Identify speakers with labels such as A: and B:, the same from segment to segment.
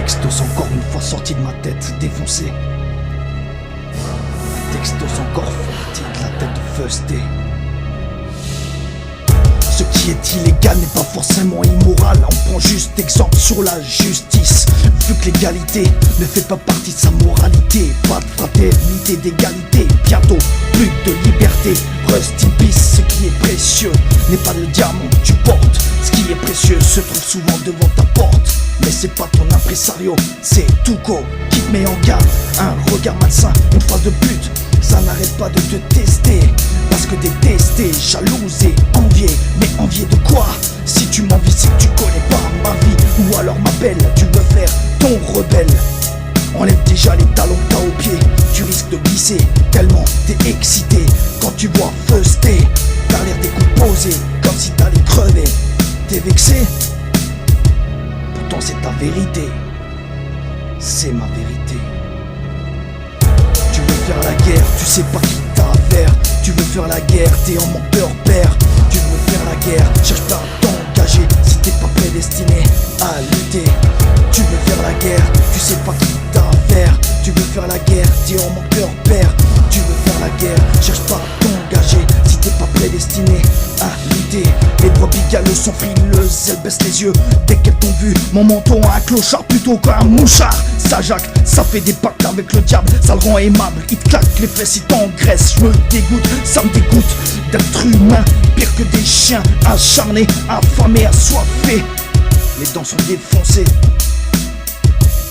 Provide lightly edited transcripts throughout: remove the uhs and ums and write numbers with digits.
A: Textos encore une fois sorti de ma tête défoncée. Textos encore sorti de la tête de Fusté. Ce qui est illégal n'est pas forcément immoral. On prend juste exemple sur la justice. Vu que l'égalité ne fait pas partie de sa moralité. Pas de fraternité, d'égalité. Bientôt plus de liberté. Rest in peace. Ce qui est précieux n'est pas le diamant que tu portes. Ce qui est précieux se trouve souvent devant ta porte. Mais c'est pas ton impresario, c'est Tuco qui te met en garde. Un regard malsain, une phrase de but, ça n'arrête pas de te tester. Parce que détester, jalouser, envier. Mais envier de quoi? Si tu m'envies, c'est que tu connais pas ma vie. Ou alors ma belle, tu veux faire ton rebelle. Enlève déjà les talons que t'as aux pieds. Tu risques de glisser tellement t'es excité. Quand tu vois Fusté, t'as l'air décomposé, comme si t'allais crever. T'es vexé? Pourtant c'est ta vérité. C'est ma vérité. Tu veux faire la guerre, tu sais pas qui t'a affaire. Tu veux faire la guerre, t'es en manque de repères. Tu veux faire la guerre, cherche pas à t'engager si t'es pas prédestiné à lutter. Tu veux faire la guerre, tu sais pas qui t'a affaire. Tu veux faire la guerre, t'es en manque de repères. Tu veux faire la guerre, cherche pas à t'engager si t'es pas prédestiné à lutter. Les brebis galeuses sont frileuses, elles baissent les yeux dès qu'elles t'ont vu. Mon menton a un clochard plutôt qu'un mouchard. Ça Jacques, ça fait des pactes avec le diable. Ça le rend aimable, il te claque les fesses, il t'engraisse. Je me dégoûte, ça me dégoûte d'être humain. Pire que des chiens acharnés, affamés, assoiffés. Les dents sont défoncées.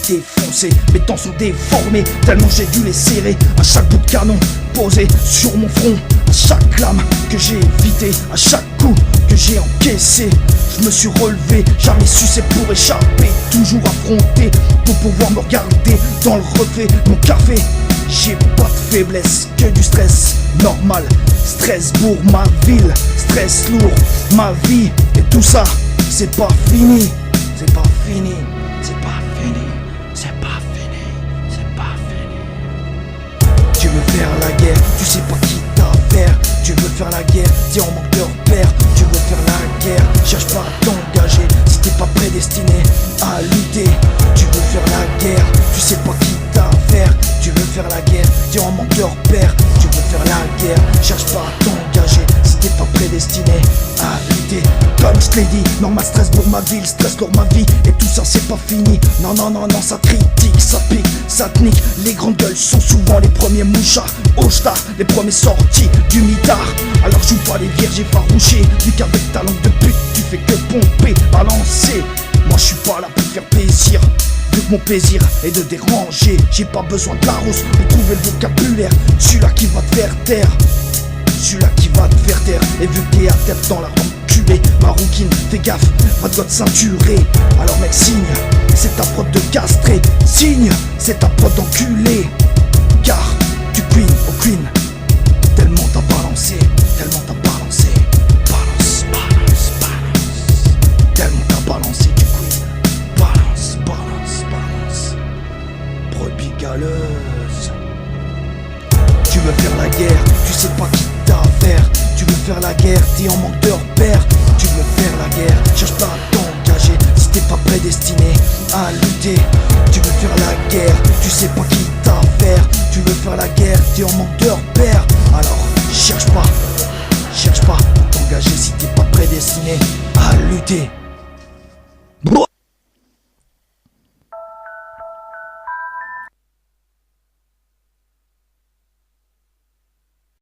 A: Défoncé, mes dents sont déformées, tellement j'ai dû les serrer. À chaque bout de canon posé sur mon front, à chaque lame que j'ai évité, à chaque coup que j'ai encaissé, je me suis relevé, jamais sucé pour échapper, toujours affronté pour pouvoir me regarder dans le reflet. Mon café, j'ai pas de faiblesse, que du stress normal. Strasbourg, ma ville, stress lourd, ma vie. Et tout ça, c'est pas fini, c'est pas fini, c'est pas fini. C'est pas fini, c'est pas fini. Tu veux faire la guerre, tu sais pas qui t'a affaire. Tu veux faire la guerre, t'es en manque de repères. Tu veux faire la guerre, cherche pas à t'engager si t'es pas prédestiné à lutter. Tu veux faire la guerre, tu sais pas qui t'a affaire. Tu veux faire la guerre, t'es en manque de repères. Tu veux faire la guerre, cherche pas à t'engager si t'es pas prédestiné à lutter. Comme je te l'ai dit, normal stress pour ma ville, stress pour ma vie. Et tout ça c'est pas fini, non non non non, ça critique, ça pique, ça te nique. Les grandes gueules sont souvent les premiers mouchards. Au star, les premiers sortis du mitard. Alors joue pas les vierges effarouchées, vu qu'avec ta langue de pute tu fais que pomper, balancer. Moi je suis pas là pour te faire plaisir, vu que mon plaisir est de déranger. J'ai pas besoin de la rousse pour trouver le vocabulaire, celui-là qui va te faire taire. Celui-là qui va te faire taire. Et vu que t'es à tête dans la enculée, ma rouquine, fais gaffe, va te ceinturer. Alors mec signe, c'est ta prod de castré. Signe, c'est ta prod d'enculé. Car tu queen au queen, tellement t'as balancé, tellement t'as balancé. Balance, balance, balance. Tellement t'as balancé du queen. Balance, balance, balance. Brebis galeuse. Tu veux faire la guerre, tu sais pas qui t'as affaire. Tu veux faire la guerre, t'es en manque de repères. Tu veux faire la guerre, cherche pas à t'engager si t'es pas prédestiné à lutter. Tu veux faire la guerre, tu sais pas qui t'as affaire. Tu veux faire la guerre, t'es en manque de repères. Alors cherche pas à t'engager si t'es pas prédestiné à lutter.